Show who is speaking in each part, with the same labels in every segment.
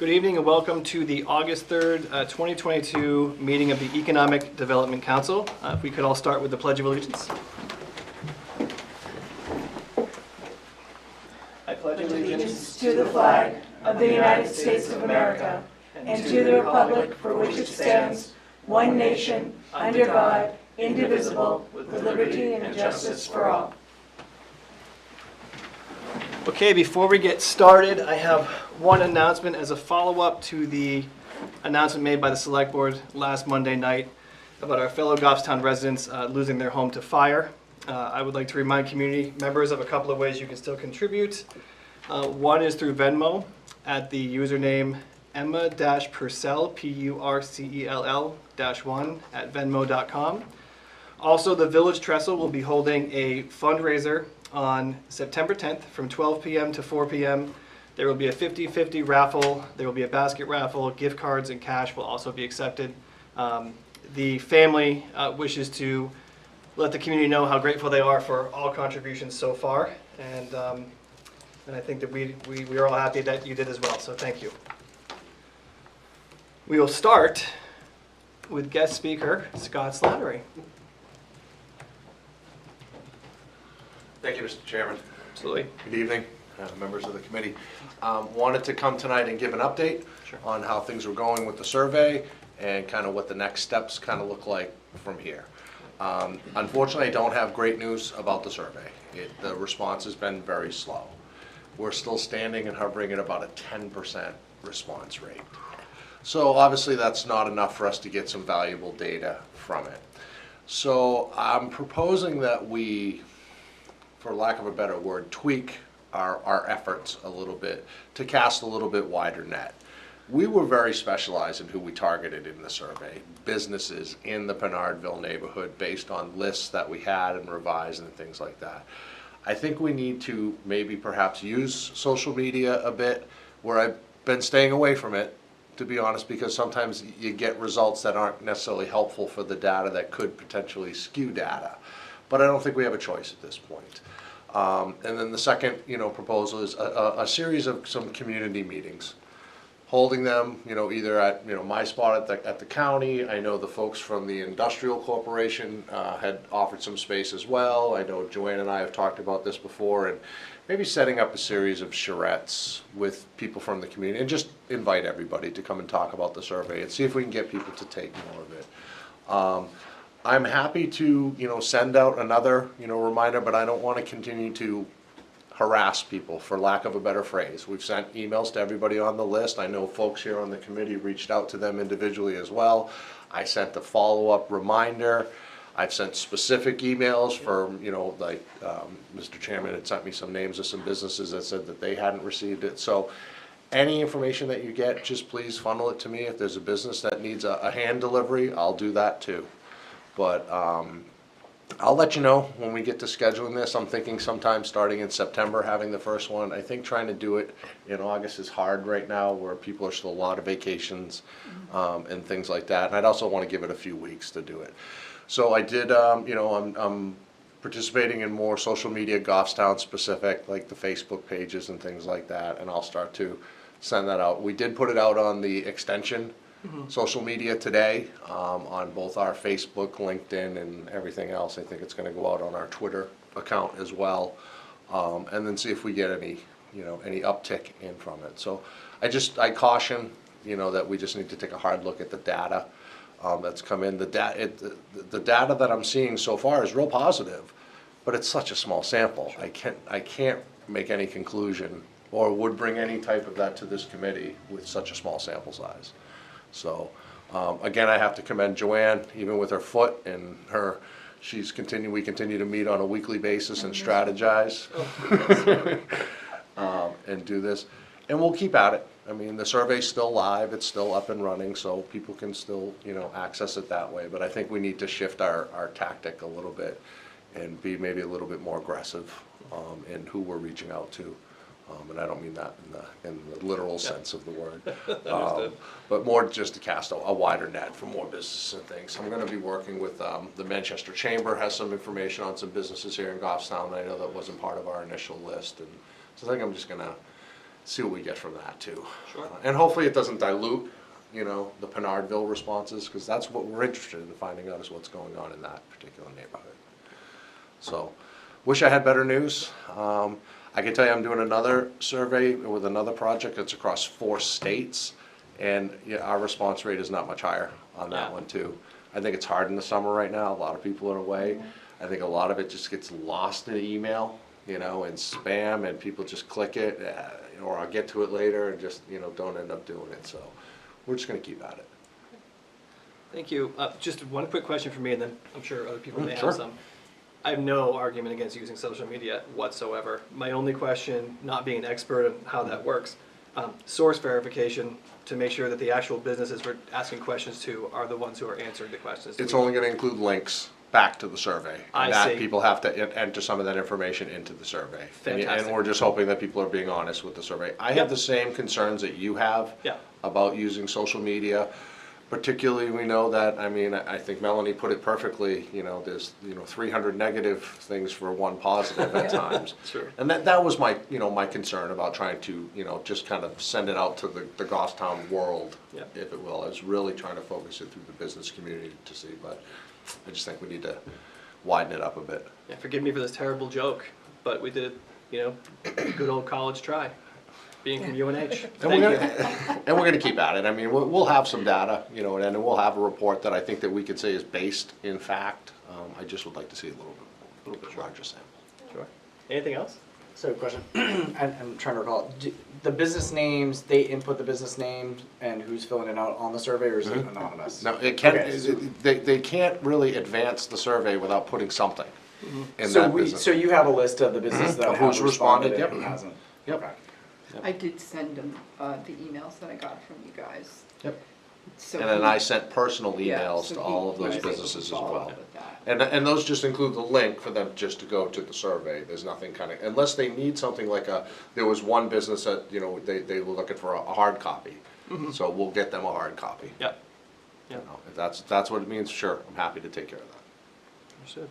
Speaker 1: Good evening and welcome to the August 3rd, 2022 meeting of the Economic Development Council. If we could all start with the Pledge of Allegiance. I pledge
Speaker 2: allegiance to the flag of the United States of America and to the republic for which it stands, one nation, under God, indivisible, with liberty and justice for all.
Speaker 1: Okay, before we get started, I have one announcement as a follow-up to the announcement made by the Select Board last Monday night about our fellow Goffstown residents losing their home to fire. I would like to remind community members of a couple of ways you can still contribute. One is through Venmo at the username Emma-Purcell, Purcell-1 at venmo.com. Also, the Village Trestle will be holding a fundraiser on September 10th from 12 p.m. to 4 p.m. There will be a 50-50 raffle. There will be a basket raffle. Gift cards and cash will also be accepted. The family wishes to let the community know how grateful they are for all contributions so far. And I think that we are all happy that you did as well, so thank you. We will start with guest speaker Scott Slattery.
Speaker 3: Thank you, Mr. Chairman.
Speaker 1: Absolutely.
Speaker 3: Good evening, members of the committee. Wanted to come tonight and give an update on how things were going with the survey and kind of what the next steps kind of look like from here. Unfortunately, I don't have great news about the survey. The response has been very slow. We're still standing and hovering at about a 10% response rate. So obviously that's not enough for us to get some valuable data from it. So I'm proposing that we, for lack of a better word, tweak our efforts a little bit to cast a little bit wider net. We were very specialized in who we targeted in the survey, businesses in the Pinardville neighborhood based on lists that we had and revised and things like that. I think we need to maybe perhaps use social media a bit, where I've been staying away from it, to be honest, because sometimes you get results that aren't necessarily helpful for the data that could potentially skew data. But I don't think we have a choice at this point. And then the second, proposal is a series of some community meetings, holding them, either at, my spot at the county. I know the folks from the Industrial Corporation had offered some space as well. I know Joanne and I have talked about this before, and maybe setting up a series of charrettes with people from the community and just invite everybody to come and talk about the survey and see if we can get people to take more of it. I'm happy to, send out another, reminder, but I don't want to continue to harass people, for lack of a better phrase. We've sent emails to everybody on the list. I know folks here on the committee reached out to them individually as well. I sent a follow-up reminder. I've sent specific emails for, Mr. Chairman had sent me some names of some businesses that said that they hadn't received it. So any information that you get, just please funnel it to me. If there's a business that needs a hand delivery, I'll do that too. But I'll let you know when we get to scheduling this. I'm thinking sometime starting in September having the first one. I think trying to do it in August is hard right now, where people are still a lot of vacations and things like that. And I'd also want to give it a few weeks to do it. So I did, I'm participating in more social media, Goffstown specific, like the Facebook pages and things like that. And I'll start to send that out. We did put it out on the extension social media today, on both our Facebook, LinkedIn, and everything else. I think it's going to go out on our Twitter account as well, and then see if we get any, any uptick in from it. So I caution, that we just need to take a hard look at the data that's come in. The data that I'm seeing so far is real positive, but it's such a small sample. I can't make any conclusion or would bring any type of that to this committee with such a small sample size. So, again, I have to commend Joanne, even with her foot and we continue to meet on a weekly basis and strategize and do this. And we'll keep at it. I mean, the survey's still live, it's still up and running, so people can still, access it that way. But I think we need to shift our tactic a little bit and be maybe a little bit more aggressive in who we're reaching out to. And I don't mean that in the literal sense of the word, but more just to cast a wider net for more businesses and things. I'm going to be working with the Manchester Chamber, has some information on some businesses here in Goffstown. I know that wasn't part of our initial list, and so I think I'm just going to see what we get from that too.
Speaker 1: Sure.
Speaker 3: And hopefully it doesn't dilute, you know, the Pinardville responses, because that's what we're interested in finding out, is what's going on in that particular neighborhood. So, wish I had better news. I can tell you I'm doing another survey with another project that's across 4 states, and yeah, our response rate is not much higher on that
Speaker 1: Yeah.
Speaker 3: one too. I think it's hard in the summer right now, a lot of people are away. I think a lot of it just gets lost in email, you know, and spam, and people just click it, or I'll get to it later, and just, you know, don't end up doing it, so we're just gonna keep at it.
Speaker 1: Thank you. Just one quick question for me, and then I'm sure other people may
Speaker 3: Sure.
Speaker 1: have some. I have no argument against using social media whatsoever. My only question, not being an expert on how that works, source verification to make sure that the actual businesses we're asking questions to are the ones who are answering the questions.
Speaker 3: It's only gonna include links back to the survey.
Speaker 1: I
Speaker 3: And that
Speaker 1: see.
Speaker 3: people have to enter some of that information into the survey.
Speaker 1: Fantastic.
Speaker 3: And we're just hoping that people are being honest with the survey. I
Speaker 1: Yep.
Speaker 3: have the same concerns that you have
Speaker 1: Yeah.
Speaker 3: about using social media. Particularly, we know that, I mean, I think Melanie put it perfectly, you know, there's, you know, 300 negative things for 1 positive at times.
Speaker 1: Sure.
Speaker 3: And that was my, you know, my concern about trying to, you know, just kind of send it out to the Goffstown world,
Speaker 1: Yep.
Speaker 3: if it will. I was really trying to focus it through the business community to see, but I just think we need to widen it up a bit.
Speaker 1: Yeah, forgive me for this terrible joke, but we did, you know, good old college try, being from UNH.
Speaker 3: And we're
Speaker 1: Thank you.
Speaker 3: gonna, and we're gonna keep at it. I mean, we'll have some data, you know, and then we'll have a report that I think that we could say is based in fact. I just would like to see a little bit larger sample.
Speaker 1: Sure. Anything else?
Speaker 4: So question, I'm trying to recall, the business names, they input the business names and who's filling it out on the survey, or is it anonymous?
Speaker 3: Now, it can,
Speaker 4: Okay.
Speaker 3: they can't really advance the survey without putting something in
Speaker 4: So
Speaker 3: that business.
Speaker 4: so you have a list of the businesses that
Speaker 3: Of
Speaker 4: have
Speaker 3: who's responded,
Speaker 4: responded
Speaker 3: yep.
Speaker 4: and who hasn't?
Speaker 3: Yep.
Speaker 4: Okay.
Speaker 5: I did send them the emails that I got from you guys.
Speaker 3: Yep.
Speaker 5: So
Speaker 3: And then
Speaker 5: he-
Speaker 3: I sent personal
Speaker 5: yeah,
Speaker 3: emails
Speaker 5: so
Speaker 3: to
Speaker 5: he-
Speaker 3: all of
Speaker 5: he
Speaker 3: those
Speaker 5: was able to
Speaker 3: businesses as
Speaker 5: follow
Speaker 3: well.
Speaker 5: up with that.
Speaker 3: And those just include the link for them just to go to the survey. There's nothing kind of, unless they need something like there was one business that, you know, they were looking for a hard copy. So we'll get them a hard copy.
Speaker 1: Yep.
Speaker 3: You
Speaker 1: Yep.
Speaker 3: know, if that's what it means, sure, I'm happy to take care of that.
Speaker 1: Understood.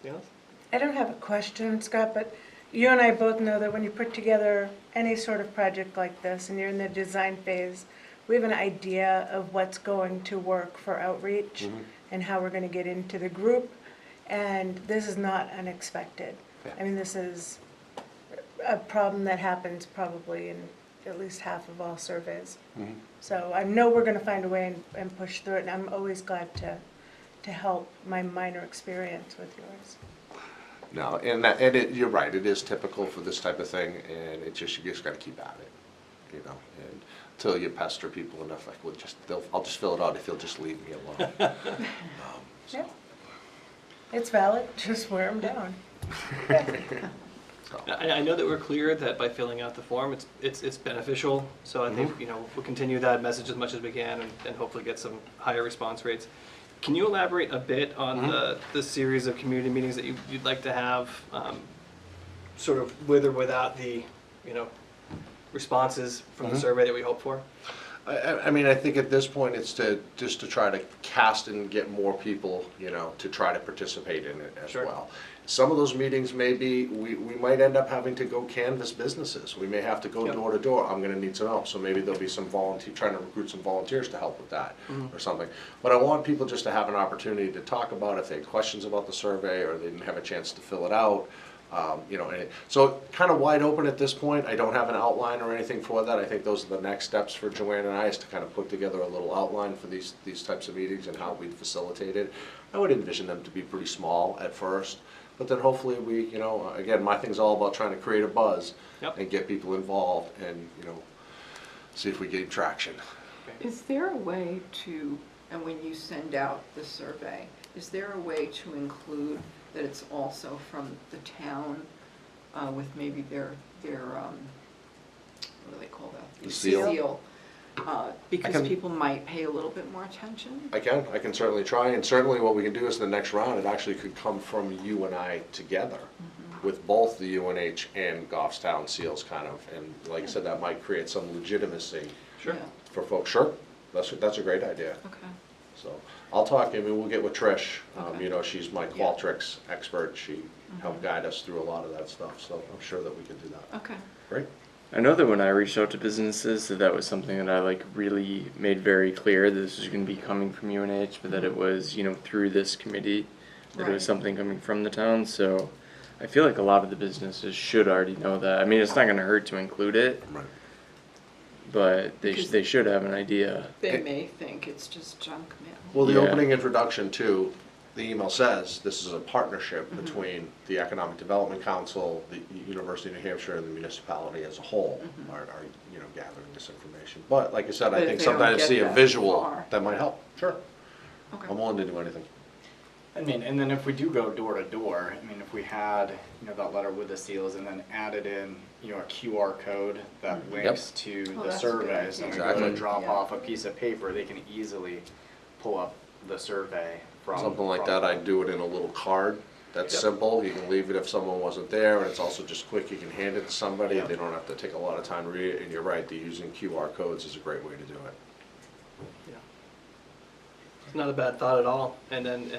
Speaker 1: Anything else?
Speaker 2: I don't have a question, Scott, but you and I both know that when you put together any sort of project like this and you're in the design phase, we have an idea of what's going to work for outreach and how we're going to get into the group. And this is not unexpected. I mean, this is a problem that happens probably in at least half of all surveys. So I know we're going to find a way and push through it, and I'm always glad to help my minor experience with yours.
Speaker 3: No, and you're right, it is typical for this type of thing, and it just, you just gotta keep at it, you know, and until you pester people enough, like, well, I'll just fill it out if you'll just leave me alone. So,
Speaker 2: Yeah. It's valid, just wear them down.
Speaker 3: so.
Speaker 1: I know that we're clear that by filling out the form, it's beneficial, so I think, you know, we'll continue that message as much as we can and hopefully get some higher response rates. Can you elaborate a bit on the series of community meetings that you'd like to have, sort of with or without the, you know, responses from the survey that we hope for?
Speaker 3: I mean, I think at this point, it's just to try to cast and get more people, you know, to try to participate in it as
Speaker 1: Sure.
Speaker 3: well. Some of those meetings may be, we might end up having to go canvass businesses. We may have to go
Speaker 1: Yep.
Speaker 3: door to door. I'm gonna need some help, so maybe there'll be some trying to recruit some volunteers to help with that or something. But I want people just to have an opportunity to talk about if they had questions about the survey or they didn't have a chance to fill it out. You know, so kind of wide open at this point. I don't have an outline or anything for that. I think those are the next steps for Joanne and I, is to kind of put together a little outline for these types of meetings and how we'd facilitate it. I would envision them to be pretty small at first, but then hopefully we, you know, again, my thing's all about trying to create a buzz
Speaker 1: Yep.
Speaker 3: and get people involved and, you know, see if we gain traction.
Speaker 5: Is there a way to, and when you send out the survey, is there a way to include that it's also from the town with maybe their what do they call that?
Speaker 3: The seal?
Speaker 5: Seal. Because
Speaker 3: can-
Speaker 5: people might pay a little bit more attention.
Speaker 3: I can certainly try, and certainly what we can do is the next round, it actually could come from you and I together with both the UNH and Goffstown seals kind of, and like I said, that might create some legitimacy
Speaker 1: Sure.
Speaker 5: Yeah,
Speaker 3: for folks. Sure, that's a great idea.
Speaker 5: okay.
Speaker 3: So I'll talk, I mean, we'll get with Trish,
Speaker 5: Okay.
Speaker 3: you know, she's my Qualtrics expert, she helped guide us through a lot of that stuff, so I'm sure that we can do that.
Speaker 5: Okay.
Speaker 3: Great.
Speaker 6: I know that when I reached out to businesses, that was something that I like really made very clear that this was going to be coming from UNH, but that it was, you know, through this committee, that it
Speaker 5: Right.
Speaker 6: was something coming from the town. So I feel like a lot of the businesses should already know that. I mean, it's not going to hurt to include it,
Speaker 3: Right.
Speaker 6: but
Speaker 5: Because-
Speaker 6: they should have an idea.
Speaker 5: They may think it's just junk mail.
Speaker 3: Well, the
Speaker 6: Yeah.
Speaker 3: opening introduction too, the email says this is a partnership between the Economic Development Council, the University of New Hampshire, and the municipality as a whole are you know, gathering this information. But like I said,
Speaker 5: But
Speaker 3: I
Speaker 5: if
Speaker 3: think
Speaker 5: they don't
Speaker 3: sometimes
Speaker 5: get
Speaker 3: see a
Speaker 5: that
Speaker 3: visual
Speaker 5: far.
Speaker 3: that might help. Sure.
Speaker 5: Okay.
Speaker 3: I'm willing to do anything.
Speaker 4: I mean, and then if we do go door to door, I mean, if we had, you know, that letter with the seals and then added in, you know, a QR code that links to
Speaker 5: Oh,
Speaker 4: the
Speaker 5: that's a good
Speaker 4: surveys, and we
Speaker 5: idea.
Speaker 4: go to
Speaker 3: Exactly.
Speaker 4: drop
Speaker 5: Yeah.
Speaker 4: off a piece of paper, they can easily pull up the survey from.
Speaker 3: Something like that, I'd do it in a little card. That's
Speaker 1: Yep.
Speaker 3: simple. You can leave it if someone wasn't there, and it's also just quick. You can hand it to somebody.
Speaker 4: Yep.
Speaker 3: They don't have to take a lot of time to read it. And you're right, the using QR codes is a great way to do it.
Speaker 1: Yeah. It's not a bad thought at all. And then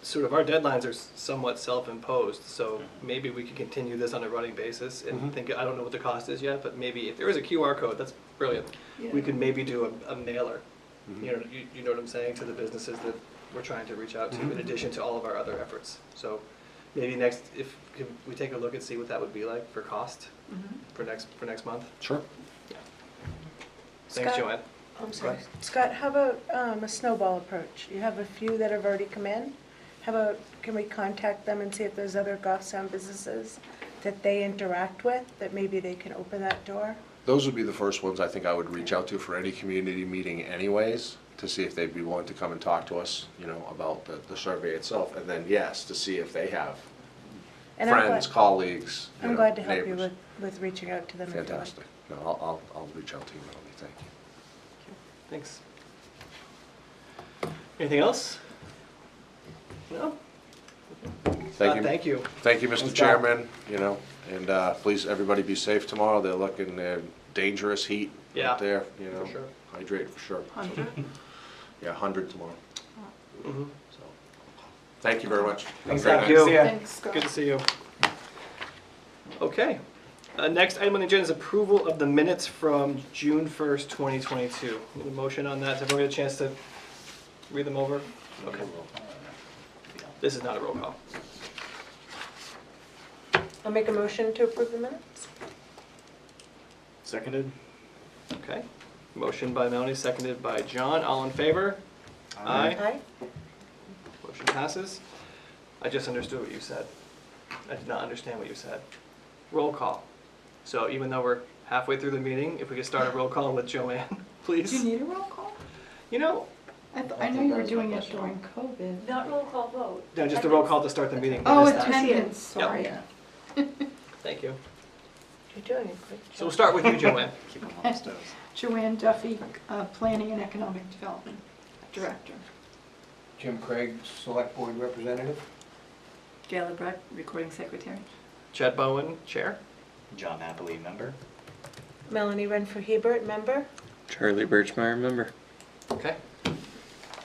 Speaker 1: sort of our deadlines are somewhat self-imposed, so maybe we could continue this on a running basis and think, I don't know what the cost is yet, but maybe if there is a QR code, that's brilliant. We
Speaker 5: Yeah.
Speaker 1: could maybe do a mailer, you know what I'm saying, to the businesses that we're trying to reach out to, in addition to all of our other efforts. So maybe next, if could we take a look and see what that would be like for cost for next month?
Speaker 3: Sure.
Speaker 1: Thanks,
Speaker 2: Scott?
Speaker 1: Joanne.
Speaker 2: I'm sorry.
Speaker 1: ahead.
Speaker 2: Scott, how about a snowball approach? You have a few that have already come in. How about, can we contact them and see if there's other Goffstown businesses that they interact with, that maybe they can open that door?
Speaker 3: Those would be the first ones I think I would reach out to for any community meeting anyways, to see if they'd be willing to come and talk to us, you know, about the survey itself. And then, yes, to see if they have
Speaker 2: And I'm
Speaker 3: friends,
Speaker 2: glad-
Speaker 3: colleagues, you
Speaker 2: I'm
Speaker 3: know,
Speaker 2: glad to help you
Speaker 3: neighbors.
Speaker 2: with reaching out to them. if you like.
Speaker 3: Fantastic. No, I'll reach out to you, Melanie, thank you.
Speaker 1: Thanks. Anything else? No?
Speaker 3: Thank you.
Speaker 1: Thank you.
Speaker 3: Thank you, Mr.
Speaker 4: Thanks, Doc.
Speaker 3: Chairman, you know, and please, everybody be safe tomorrow. They're looking, dangerous heat
Speaker 1: Yeah,
Speaker 3: out there, you know.
Speaker 1: for sure.
Speaker 3: Hydrate for sure.
Speaker 5: 100?
Speaker 3: Yeah, 100 tomorrow,
Speaker 1: Mhm.
Speaker 3: so. Thank you very much. Have a
Speaker 4: Thanks,
Speaker 3: great
Speaker 4: Doc.
Speaker 3: night.
Speaker 1: you.
Speaker 4: See ya.
Speaker 5: Thanks, Scott.
Speaker 1: Good to see you. Okay. Next item on the agenda is approval of the minutes from June 1st, 2022. Need a motion on that? Has everyone had a chance to read them over? Okay. This is not a roll call.
Speaker 2: I'll make a motion to approve the minutes.
Speaker 4: Seconded?
Speaker 1: Okay. Motion by Melanie, seconded by John. All in favor? Aye.
Speaker 2: Aye.
Speaker 1: Motion passes. I just understood what you said. I did not understand what you said. Roll call. So even though we're halfway through the meeting, if we could start a roll call with Joanne,
Speaker 5: Do you
Speaker 1: please.
Speaker 5: need a roll call?
Speaker 1: You know,
Speaker 5: I know you were doing it during COVID.
Speaker 7: Not roll call vote.
Speaker 1: no, just a roll call to start the meeting.
Speaker 5: Oh,
Speaker 1: Just that.
Speaker 5: attendance, sorry.
Speaker 1: Thank you.
Speaker 2: You're doing a great job.
Speaker 1: So we'll start with you, Joanne.
Speaker 4: Keep them on his toes.
Speaker 5: Joanne Duffy, Planning and Economic Development Director.
Speaker 8: Jim Craig, Select Board Representative.
Speaker 7: Jayla Breck, Recording Secretary.
Speaker 1: Chad Bowen, Chair.
Speaker 4: John Napoli, member.
Speaker 2: Melanie Renfrew Hebert, member.
Speaker 6: Charlie Birchmeyer, member.
Speaker 1: Okay.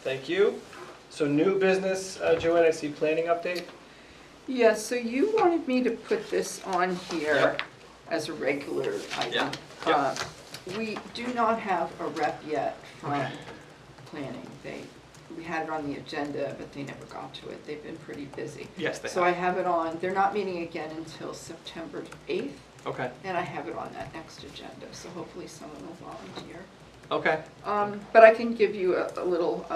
Speaker 1: Thank you. So new business, Joanne, I see planning update.
Speaker 5: Yeah, so you wanted me to put this on here
Speaker 1: Yep.
Speaker 5: as a regular item.
Speaker 1: Yeah, yep.
Speaker 5: We do not have a rep yet from planning. We had it on the agenda, but they never got to it. They've been pretty busy.
Speaker 1: Yes, they
Speaker 5: So I
Speaker 1: have.
Speaker 5: have it on, they're not meeting again until September 8th,
Speaker 1: Okay,
Speaker 5: and I have it on that next agenda, so hopefully someone will volunteer.
Speaker 1: okay.
Speaker 5: But I can give you a little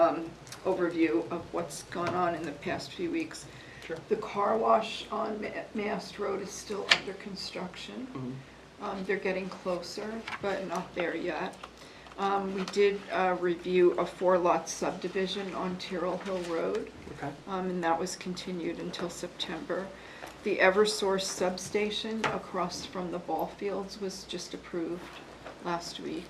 Speaker 5: overview of what's gone on in the past few weeks.
Speaker 1: Sure.
Speaker 5: The car wash on Mast Road is still under construction.
Speaker 1: Mhm.
Speaker 5: They're getting closer, but not there yet. We did review a 4-lot subdivision on Tyrrell Hill Road,
Speaker 1: Okay.
Speaker 5: and that was continued until September. The Eversource substation across from the ball fields was just approved last week.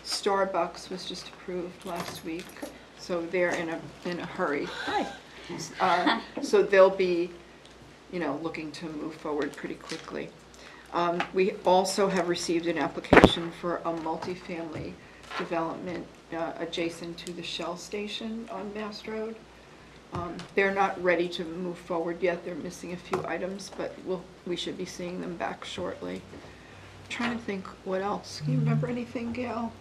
Speaker 5: Starbucks was just approved last week, so they're in a hurry. Hi. So they'll be, looking to move forward pretty quickly. We also have received an application for a multifamily development adjacent to the Shell station on Mast Road. They're not ready to move forward yet. They're missing a few items, but we should be seeing them back shortly. Trying to think what else. Can you remember anything, Gail?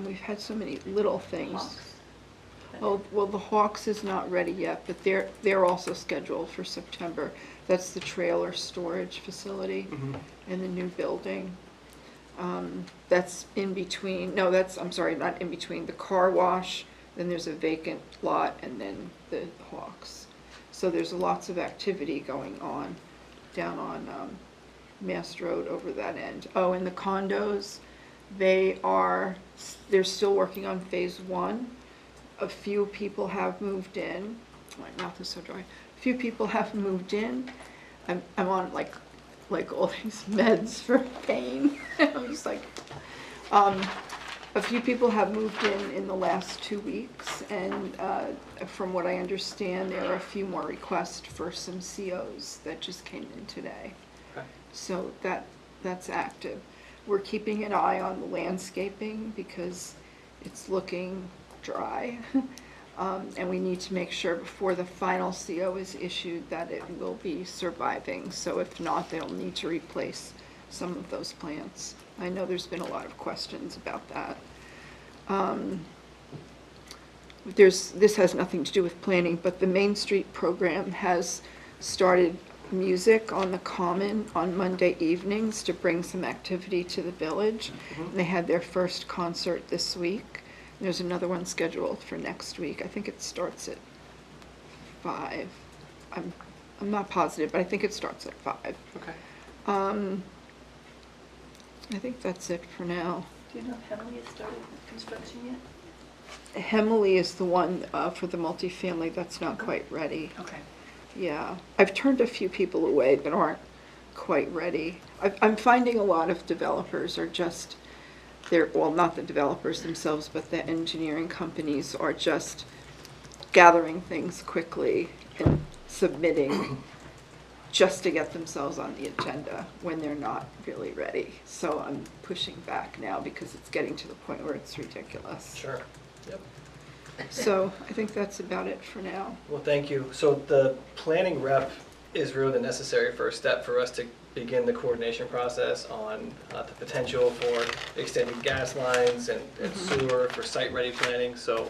Speaker 5: We've had so many little things.
Speaker 7: Hawks.
Speaker 5: Oh, well, the Hawks is not ready yet, but they're also scheduled for September. That's the trailer storage facility in the new building. That's in between, no, I'm sorry, not in between, the car wash, then there's a vacant lot, and then the Hawks. So there's lots of activity going on down on Mass Road over that end. Oh, and the condos, they're still working on phase 1. A few people have moved in. My mouth is so dry. A few people have moved in. I'm on like all these meds for pain. I'm just like, a few people have moved in the last 2 weeks, and from what I understand, there are a few more requests for some COs that just came in today.
Speaker 1: Okay.
Speaker 5: So that's active. We're keeping an eye on the landscaping because it's looking dry. And we need to make sure before the final CO is issued that it will be surviving. So if not, they'll need to replace some of those plants. I know there's been a lot of questions about that. This has nothing to do with planning, but the Main Street program has started music on the Common on Monday evenings to bring some activity to the village. They had their first concert this week. There's another one scheduled for next week. I think it starts at 5. I'm not positive, but I think it starts at 5.
Speaker 1: Okay.
Speaker 5: I think that's it for now.
Speaker 7: Do you know if Hemley has started construction yet?
Speaker 5: Hemley is the one for the multifamily that's not quite ready.
Speaker 7: Okay.
Speaker 5: Yeah, I've turned a few people away that aren't quite ready. I'm finding a lot of developers are just, well, not the developers themselves, but the engineering companies are just gathering things quickly and submitting just to get themselves on the agenda when they're not really ready. So I'm pushing back now because it's getting to the point where it's ridiculous.
Speaker 1: Sure. Yep.
Speaker 5: So I think that's about it for now.
Speaker 1: Well, thank you. So the planning rep is really the necessary first step for us to begin the coordination process on the potential for extending gas lines and sewer for site-ready planning. So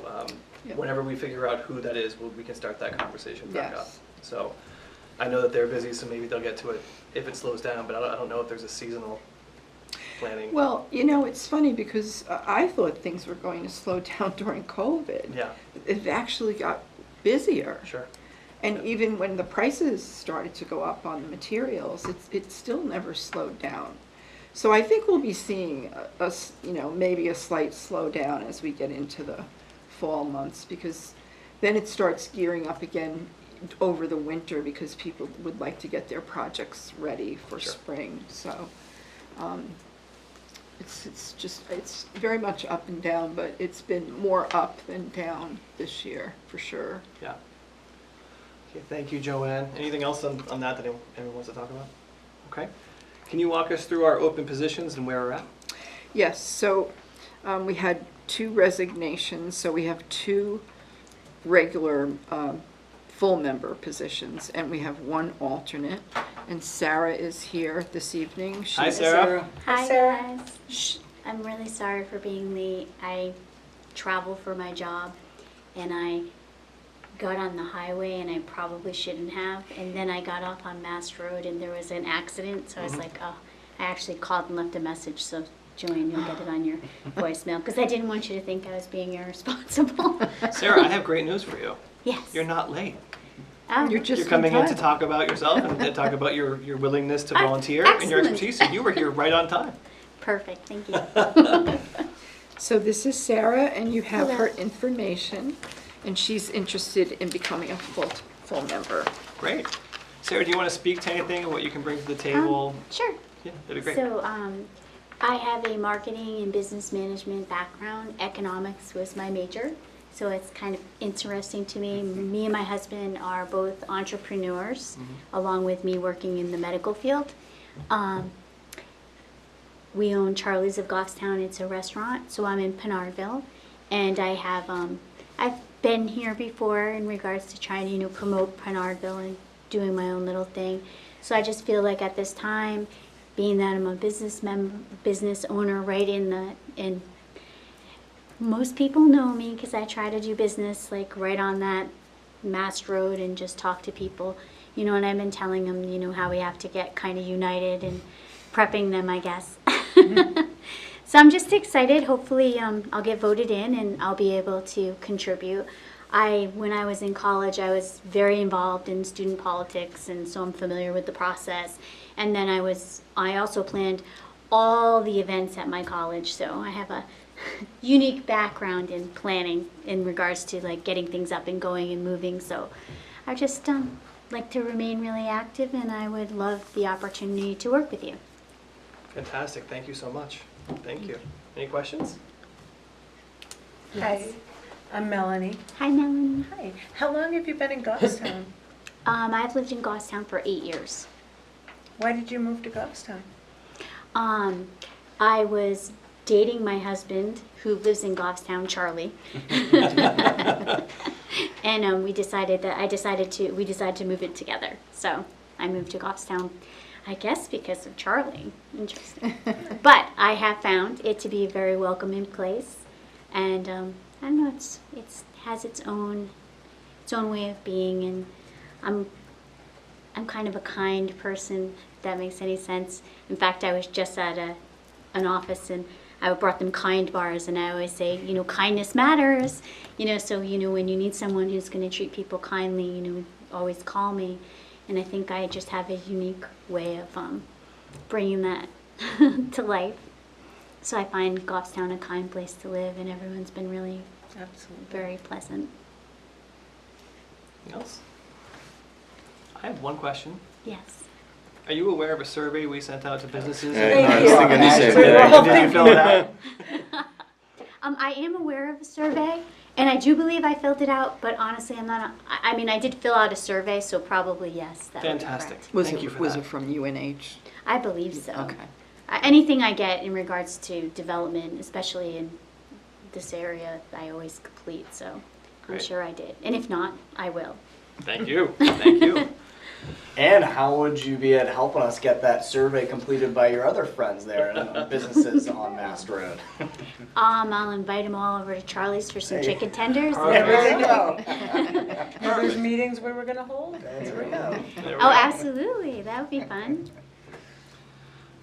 Speaker 5: Yep.
Speaker 1: whenever we figure out who that is, we can start that conversation back up.
Speaker 5: Yes.
Speaker 1: So I know that they're busy, so maybe they'll get to it if it slows down, but I don't know if there's a seasonal planning.
Speaker 5: Well, you know, it's funny because I thought things were going to slow down during COVID.
Speaker 1: Yeah,
Speaker 5: It actually got busier.
Speaker 1: sure.
Speaker 5: And even when the prices started to go up on the materials, it still never slowed down. So I think we'll be seeing maybe a slight slowdown as we get into the fall months, because then it starts gearing up again over the winter because people would like to get their projects ready for
Speaker 1: Sure.
Speaker 5: spring. So it's very much up and down, but it's been more up than down this year for sure.
Speaker 1: Yeah. Okay, thank you, Joanne. Anything else on that anyone wants to talk about? Okay. Can you walk us through our open positions and where we're at?
Speaker 5: Yes, so we had 2 resignations, so we have 2 regular full member positions, and we have 1 alternate. And Sarah is here this evening.
Speaker 1: Hi, Sarah.
Speaker 9: Hi
Speaker 2: Sarah.
Speaker 9: guys. I'm really sorry for being late. I travel for my job and I got on the highway and I probably shouldn't have. And then I got off on Mass Road and there was an accident. So I was like, oh, I actually called and left a message. So Joanne, you'll get it on your voicemail because I didn't want you to think I was being irresponsible.
Speaker 1: Sarah, I have great news for you.
Speaker 9: Yes.
Speaker 1: You're not late.
Speaker 9: Oh,
Speaker 5: You're just
Speaker 1: You're coming in to
Speaker 5: time.
Speaker 1: talk about yourself and talk about your willingness to
Speaker 9: Ah,
Speaker 1: volunteer and your
Speaker 9: excellent.
Speaker 1: expertise. So you were here right on time.
Speaker 9: perfect. Thank you.
Speaker 5: So this is Sarah, and you have her
Speaker 9: Hello.
Speaker 5: information, and she's interested in becoming a full member.
Speaker 1: Great. Sarah, do you want to speak to anything and what you can bring to the table?
Speaker 9: Sure.
Speaker 1: Yeah, that'd be great.
Speaker 9: So, I have a marketing and business management background. Economics was my major, so it's kind of interesting to me. Me and my husband are both entrepreneurs, along with me working in the medical field. We own Charlie's of Goffstown. It's a restaurant, so I'm in Pinardville, and I have I've been here before in regards to trying to, promote Penardville and doing my own little thing. So I just feel like at this time, being that I'm a business owner right in most people know me because I try to do business like right on that Mass Road and just talk to people, and I've been telling them, how we have to get kind of united and prepping them, I guess. So I'm just excited. Hopefully I'll get voted in and I'll be able to contribute. When I was in college, I was very involved in student politics, and so I'm familiar with the process. And then I also planned all the events at my college, so I have a unique background in planning in regards to like getting things up and going and moving. So I just like to remain really active, and I would love the opportunity to work with you.
Speaker 1: Fantastic, thank you so much. Thank you. Any questions?
Speaker 2: Hi, I'm Melanie.
Speaker 9: Hi, Melanie.
Speaker 2: Hi. How long have you been in Goffstown?
Speaker 9: I've lived in Goffstown for 8 years.
Speaker 2: Why did you move to Goffstown?
Speaker 9: I was dating my husband, who lives in Goffstown, Charlie. And we decided to move it together. So I moved to Goffstown, I guess because of Charlie. Interesting. But I have found it to be a very welcoming place, and I don't know, it has its own way of being, and I'm kind of a kind person, if that makes any sense. In fact, I was just at an office, and I brought them kind bars, and I always say, kindness matters. So when you need someone who's going to treat people kindly, always call me. And I think I just have a unique way of bringing that to life. So I find Goffstown a kind place to live, and everyone's been really very pleasant.
Speaker 1: Anything else? I have one question.
Speaker 9: Yes.
Speaker 1: Are you aware of a survey we sent out to businesses?
Speaker 6: I was thinking the same
Speaker 1: Did you fill it out?
Speaker 9: I am aware of a survey, and I do believe I filled it out, but honestly, I'm not. I did fill out a survey, so probably yes. That would be
Speaker 1: Fantastic.
Speaker 9: correct.
Speaker 1: Thank you for
Speaker 5: Was
Speaker 1: that.
Speaker 5: it from UNH?
Speaker 9: I believe so.
Speaker 5: Okay.
Speaker 9: Anything I get in regards to development, especially in this area, I always complete. So I'm
Speaker 1: Great.
Speaker 9: sure I did, and if not, I will.
Speaker 1: Thank you. Thank you.
Speaker 4: And how would you be at helping us get that survey completed by your other friends there and businesses on Mass Road?
Speaker 9: I'll invite them all over to Charlie's for some chicken tenders.
Speaker 2: There we go. There's meetings we were going to hold. There we go.
Speaker 1: There we
Speaker 9: Oh,
Speaker 1: go.
Speaker 9: absolutely. That would be fun.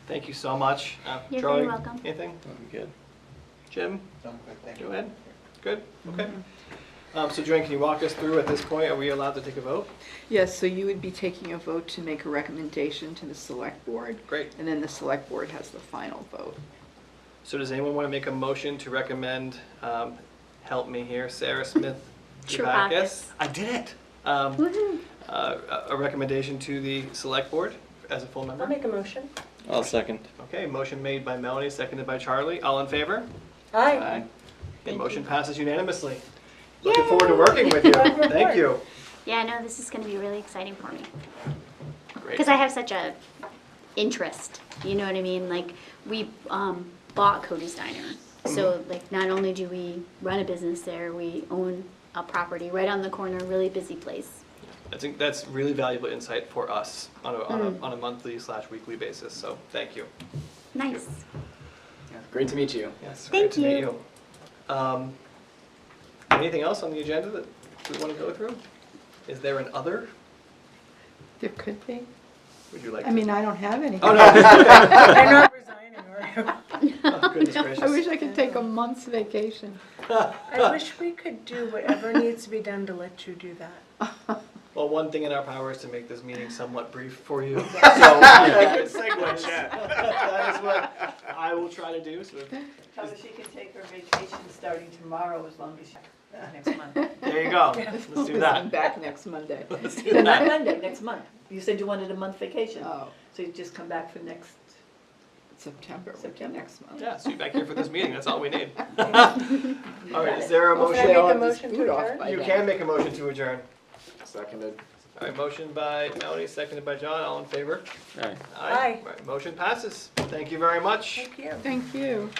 Speaker 1: Thank you so much.
Speaker 9: You're
Speaker 1: Charlie,
Speaker 9: very welcome.
Speaker 1: anything?
Speaker 6: I'm good.
Speaker 1: Jim?
Speaker 8: Sounds good, thank
Speaker 1: Go
Speaker 8: you.
Speaker 1: ahead. Good? Okay. So Joanne, can you walk us through at this point? Are we allowed to take a vote?
Speaker 5: Yes, so you would be taking a vote to make a recommendation to the select board,
Speaker 1: Great.
Speaker 5: and then the select board has the final vote.
Speaker 1: So does anyone want to make a motion to recommend, help me here, Sarah Smith
Speaker 9: Chewbacca's.
Speaker 1: I did it!
Speaker 9: Woohoo.
Speaker 1: A recommendation to the select board as a full member?
Speaker 2: I'll make a motion.
Speaker 6: I'll second.
Speaker 1: Okay, motion made by Melanie, seconded by Charlie. All in favor?
Speaker 2: Aye.
Speaker 1: The motion passes unanimously. Looking forward to working with you.
Speaker 2: Welcome
Speaker 1: Thank
Speaker 2: aboard.
Speaker 1: you.
Speaker 9: Yeah, no, this is going to be really exciting for me.
Speaker 1: Great.
Speaker 9: Because I have such a interest, you know what I mean? Like, we bought Cody's Diner. So, like, not only do we run a business there, we own a property right on the corner, really busy place.
Speaker 1: I think that's really valuable insight for us on a monthly/weekly basis, so thank you.
Speaker 9: Nice.
Speaker 4: Yeah, great to meet you.
Speaker 1: Yes,
Speaker 9: Thank
Speaker 1: great to meet
Speaker 9: you.
Speaker 1: you. Anything else on the agenda that we want to go through? Is there an other?
Speaker 10: There could be.
Speaker 1: Would you like to?
Speaker 10: I mean, I don't have any.
Speaker 1: Oh, no.
Speaker 2: You're not resigning, are you?
Speaker 1: Oh, goodness gracious.
Speaker 10: I wish I could take a month's vacation.
Speaker 2: I wish we could do whatever needs to be done to let you do that.
Speaker 1: Well, one thing in our power is to make this meeting somewhat brief for you. So, that is what I will try to do. So
Speaker 11: Tell her she can take her vacation starting tomorrow as long as she, next month.
Speaker 1: there you go. Let's do
Speaker 5: I'm
Speaker 1: that.
Speaker 5: back next Monday.
Speaker 1: Let's do
Speaker 11: Not
Speaker 1: that.
Speaker 11: Monday, next month. You said you wanted a month vacation.
Speaker 5: Oh,
Speaker 11: So you just come back for next,
Speaker 5: September, would be
Speaker 11: September.
Speaker 5: next month.
Speaker 1: Yeah, so you're back here for this meeting. That's all we need. All right, is there a
Speaker 2: Well,
Speaker 1: motion?
Speaker 2: can I
Speaker 5: I'll
Speaker 2: make a
Speaker 5: have this
Speaker 2: motion to
Speaker 5: food off
Speaker 2: adjourn?
Speaker 5: by
Speaker 1: You
Speaker 5: then.
Speaker 1: can make a motion to adjourn.
Speaker 4: Seconded.
Speaker 1: All right, motion by Melanie, seconded by John. All in favor?
Speaker 6: Aye.
Speaker 2: Aye.
Speaker 1: Right, motion passes. Thank you very much.
Speaker 2: Thank you.
Speaker 10: Thank you.